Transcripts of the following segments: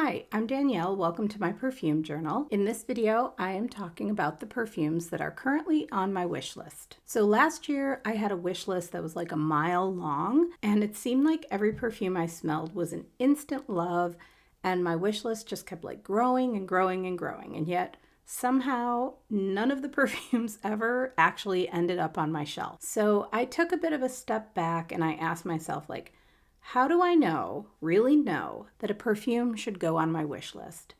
Hi, I'm Danielle. Welcome to my perfume journal. In this video, I am talking about the perfumes that are currently on my wish list. So last year, I had a wish list that was like a mile long, and it seemed like every perfume I smelled was an instant love, and my wish list just kept like growing and growing and growing. And yet, somehow, none of the perfumes ever actually ended up on my shelf. So I took a bit of a step back and I asked myself, like, how do I really know, that a perfume should go on my wish list?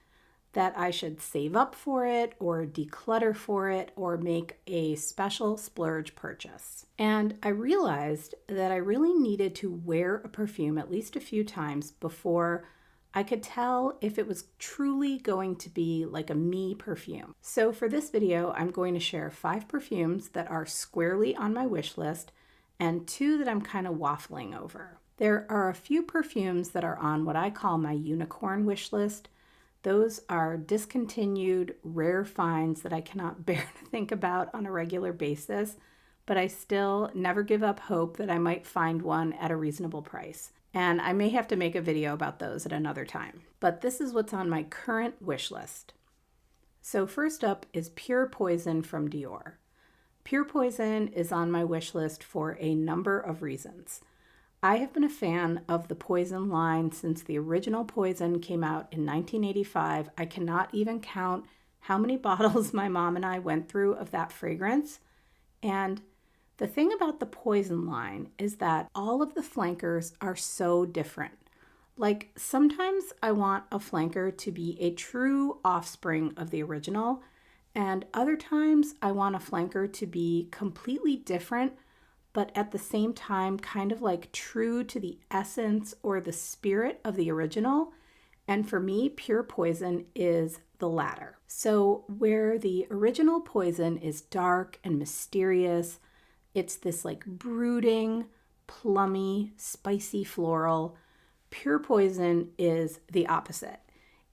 That I should save up for it or declutter for it or make a special splurge purchase? And I realized that I really needed to wear a perfume at least a few times before I could tell if it was truly going to be like a me perfume. So for this video, I'm going to share 5 perfumes that are squarely on my wish list and 2 that I'm kind of waffling over. There are a few perfumes that are on what I call my unicorn wish list. Those are discontinued, rare finds that I cannot bear to think about on a regular basis, but I still never give up hope that I might find one at a reasonable price. And I may have to make a video about those at another time. But this is what's on my current wish list. So first up is Pure Poison from Dior. Pure Poison is on my wish list for a number of reasons. I have been a fan of the Poison line since the original Poison came out in 1985. I cannot even count how many bottles my mom and I went through of that fragrance. And the thing about the Poison line is that all of the flankers are so different. Like, sometimes I want a flanker to be a true offspring of the original, and other times I want a flanker to be completely different, but at the same time kind of like true to the essence or the spirit of the original. And for me, Pure Poison is the latter. So where the original Poison is dark and mysterious, it's this like brooding, plummy, spicy floral, Pure Poison is the opposite.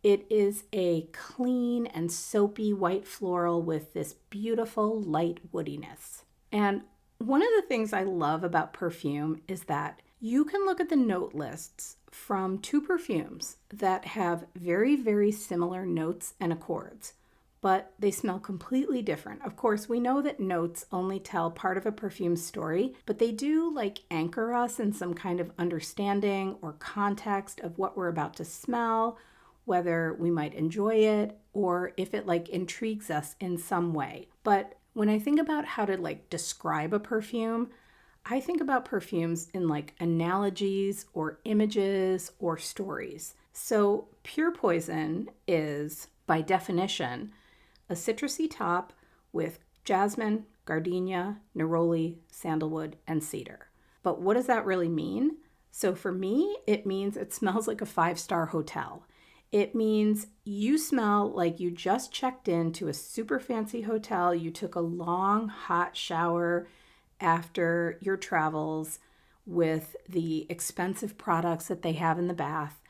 It is a clean and soapy white floral with this beautiful light woodiness. And one of the things I love about perfume is that you can look at the note lists from 2 perfumes that have very, very similar notes and accords, but they smell completely different. Of course, we know that notes only tell part of a perfume's story, but they do like anchor us in some kind of understanding or context of what we're about to smell, whether we might enjoy it, or if it like intrigues us in some way. But when I think about how to like describe a perfume, I think about perfumes in like analogies or images or stories. So Pure Poison is, by definition, a citrusy top with jasmine, gardenia, neroli, sandalwood, and cedar. But what does that really mean? So for me, it means it smells like a 5-star hotel. It means you smell like you just checked into a super fancy hotel. You took a long, hot shower after your travels with the expensive products that they have in the bath,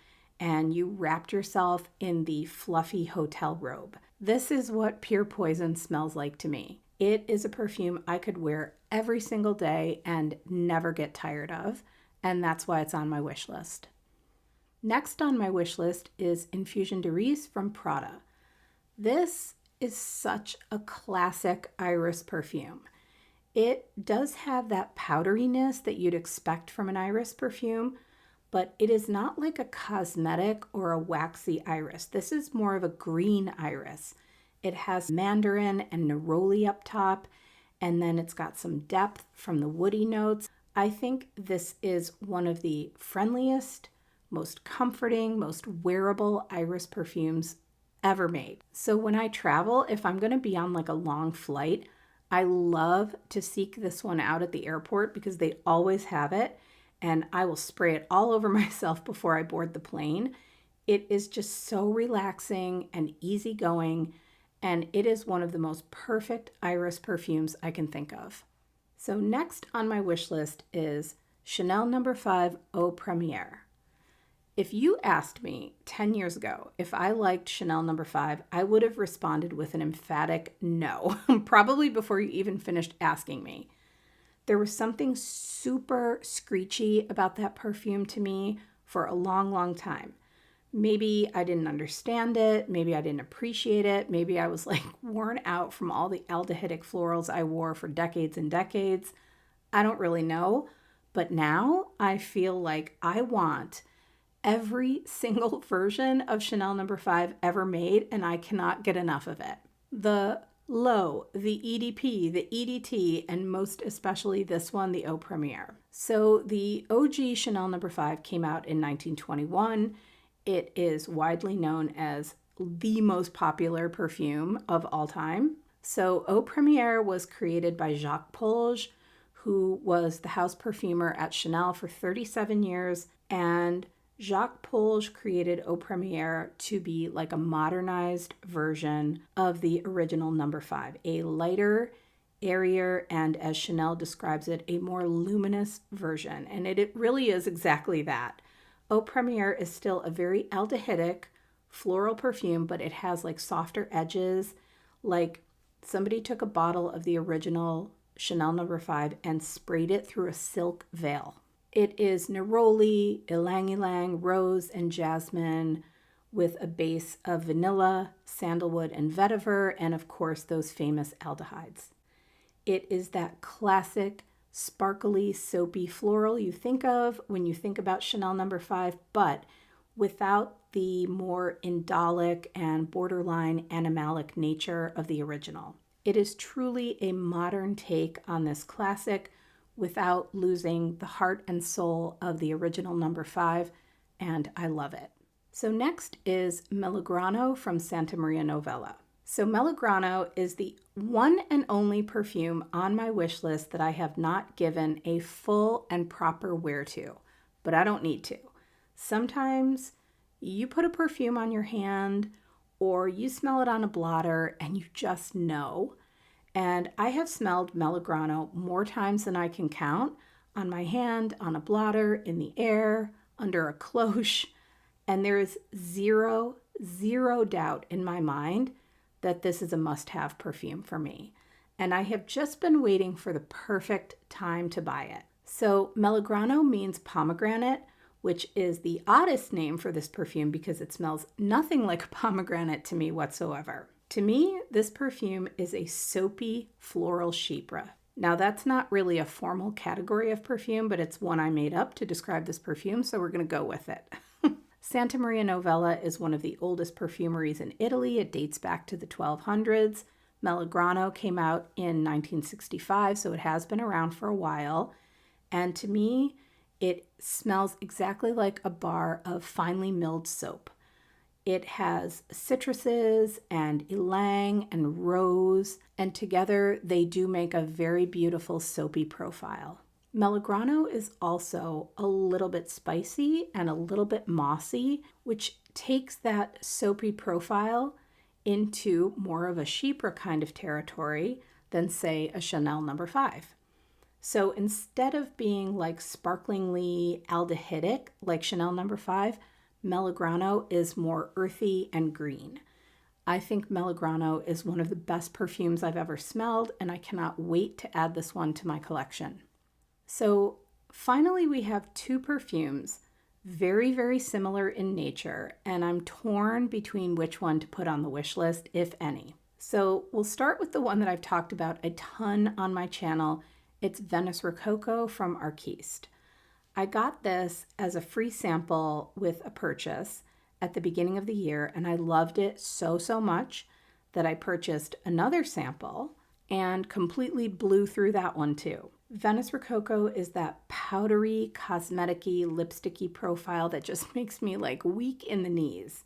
and you wrapped yourself in the fluffy hotel robe. This is what Pure Poison smells like to me. It is a perfume I could wear every single day and never get tired of, and that's why it's on my wish list. Next on my wish list is Infusion from Prada. This is such a classic iris perfume. It does have that powderiness that you'd expect from an iris perfume, but it is not like a cosmetic or a waxy iris. This is more of a green iris. It has mandarin and neroli up top, and then it's got some depth from the woody notes. I think this is one of the friendliest, most comforting, most wearable iris perfumes ever made. So when I travel, if I'm going to be on like a long flight, I love to seek this one out at the airport because they always have it, and I will spray it all over myself before I board the plane. It is just so relaxing and easygoing, and it is one of the most perfect iris perfumes I can think of. So next on my wish list is Chanel No. 5 Eau Premiere. If you asked me 10 years ago if I liked Chanel No. 5, I would have responded with an emphatic no, probably before you even finished asking me. There was something super screechy about that perfume to me for a long, long time. Maybe I didn't understand it. Maybe I didn't appreciate it. Maybe I was like worn out from all the aldehydic florals I wore for decades and decades. I don't really know. But now I feel like I want every single version of Chanel No. 5 ever made, and I cannot get enough of it. The Low, the EDP, the EDT, and most especially this one, the Eau Premiere. So the OG Chanel No. 5 came out in 1921. It is widely known as the most popular perfume of all time. So Eau Premiere was created by Jacques Polge, who was the house perfumer at Chanel for 37 years, and Jacques Polge created Eau Premiere to be like a modernized version of the original No. 5, a lighter, airier, and as Chanel describes it, a more luminous version. And it really is exactly that. Eau Premiere is still a very aldehydic floral perfume, but it has like softer edges, like somebody took a bottle of the original Chanel No. 5 and sprayed it through a silk veil. It is neroli, ylang-ylang, rose, and jasmine with a base of vanilla, sandalwood, and vetiver, and of course those famous aldehydes. It is that classic sparkly, soapy floral you think of when you think about Chanel No. 5, but without the more indolic and borderline animalic nature of the original. It is truly a modern take on this classic without losing the heart and soul of the original No. 5, and I love it. So next is Melograno from Santa Maria Novella. So Melograno is the one and only perfume on my wish list that I have not given a full and proper wear to, but I don't need to. Sometimes you put a perfume on your hand or you smell it on a blotter and you just know. And I have smelled Melograno more times than I can count, on my hand, on a blotter, in the air, under a cloche, and there is zero doubt in my mind that this is a must-have perfume for me. And I have just been waiting for the perfect time to buy it. So Melograno means pomegranate, which is the oddest name for this perfume because it smells nothing like a pomegranate to me whatsoever. To me, this perfume is a soapy floral chypre. Now, that's not really a formal category of perfume, but it's one I made up to describe this perfume, so we're going to go with it. Santa Maria Novella is one of the oldest perfumeries in Italy. It dates back to the 1200s. Melograno came out in 1965, so it has been around for a while. And to me, it smells exactly like a bar of finely milled soap. It has citruses and ylang and rose, and together they do make a very beautiful soapy profile. Melograno is also a little bit spicy and a little bit mossy, which takes that soapy profile into more of a chypre kind of territory than, say, a Chanel No. 5. So instead of being like sparklingly aldehydic like Chanel No. 5, Melograno is more earthy and green. I think Melograno is one of the best perfumes I've ever smelled, and I cannot wait to add this one to my collection. So finally, we have two perfumes, very, very similar in nature, and I'm torn between which one to put on the wish list, if any. So we'll start with the one that I've talked about a ton on my channel. It's Venice Rococo from Arquiste. I got this as a free sample with a purchase at the beginning of the year, and I loved it so much that I purchased another sample and completely blew through that one too. Venice Rococo is that powdery, cosmetic-y, lipsticky profile that just makes me like weak in the knees.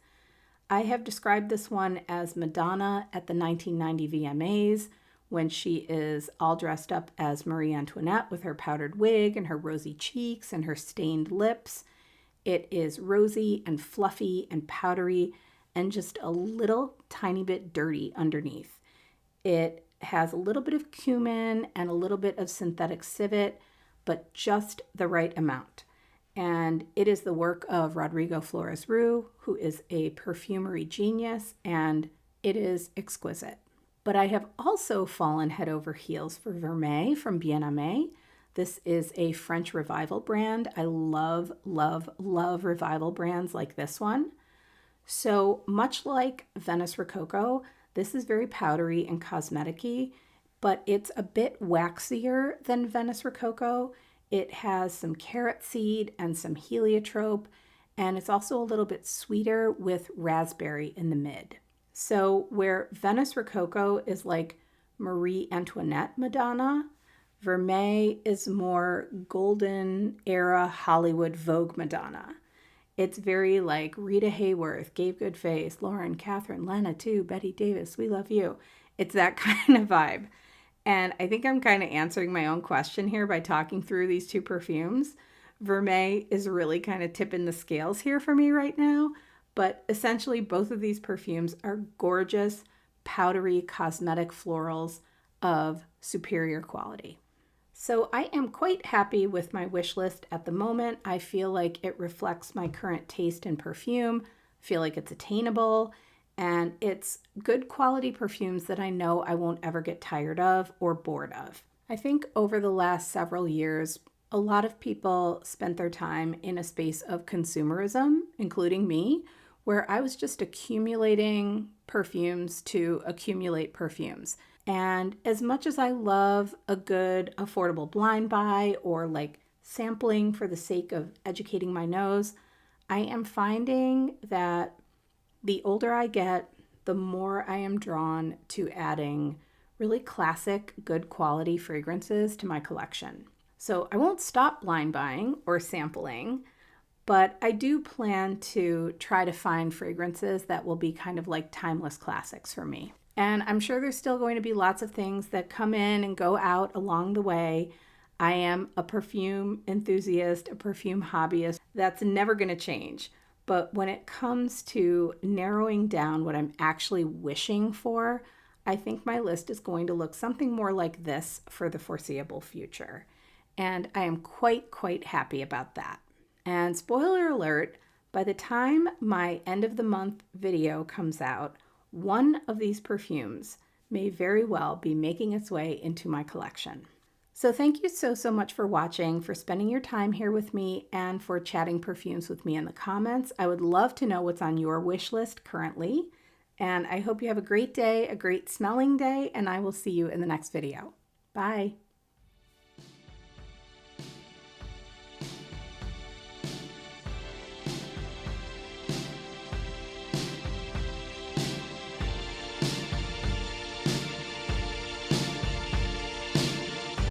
I have described this one as Madonna at the 1990 VMAs when she is all dressed up as Marie Antoinette with her powdered wig and her rosy cheeks and her stained lips. It is rosy and fluffy and powdery and just a little tiny bit dirty underneath. It has a little bit of cumin and a little bit of synthetic civet, but just the right amount. And it is the work of Rodrigo Flores-Roux, who is a perfumery genius, and it is exquisite. But I have also fallen head over heels for Vermeil from Bienaime. This is a French revival brand. I love revival brands like this one. So much like Venice Rococo, this is very powdery and cosmetic-y, but it's a bit waxier than Venice Rococo. It has some carrot seed and some heliotrope, and it's also a little bit sweeter with raspberry in the mid. So where Venice Rococo is like Marie Antoinette Madonna, Vermeil is more golden era Hollywood Vogue Madonna. It's very like Rita Hayworth, Gabe Goodface, Lauren, Catherine, Lena too, Betty Davis, we love you. It's that kind of vibe. And I think I'm kind of answering my own question here by talking through these two perfumes. Vermeil is really kind of tipping the scales here for me right now. But essentially, both of these perfumes are gorgeous, powdery, cosmetic florals of superior quality. So I am quite happy with my wish list at the moment. I feel like it reflects my current taste in perfume. I feel like it's attainable. And it's good quality perfumes that I know I won't ever get tired of or bored of. I think over the last several years, a lot of people spent their time in a space of consumerism, including me, where I was just accumulating perfumes to accumulate perfumes. And as much as I love a good affordable blind buy or like sampling for the sake of educating my nose, I am finding that the older I get, the more I am drawn to adding really classic, good quality fragrances to my collection. So I won't stop blind buying or sampling, but I do plan to try to find fragrances that will be kind of like timeless classics for me. And I'm sure there's still going to be lots of things that come in and go out along the way. I am a perfume enthusiast, a perfume hobbyist. That's never going to change. But when it comes to narrowing down what I'm actually wishing for, I think my list is going to look something more like this for the foreseeable future. And I am quite happy about that. And spoiler alert, by the time my end of the month video comes out, one of these perfumes may very well be making its way into my collection. So thank you so much for watching, for spending your time here with me, and for chatting perfumes with me in the comments. I would love to know what's on your wish list currently. And I hope you have a great day, a great smelling day, and I will see you in the next video. Bye.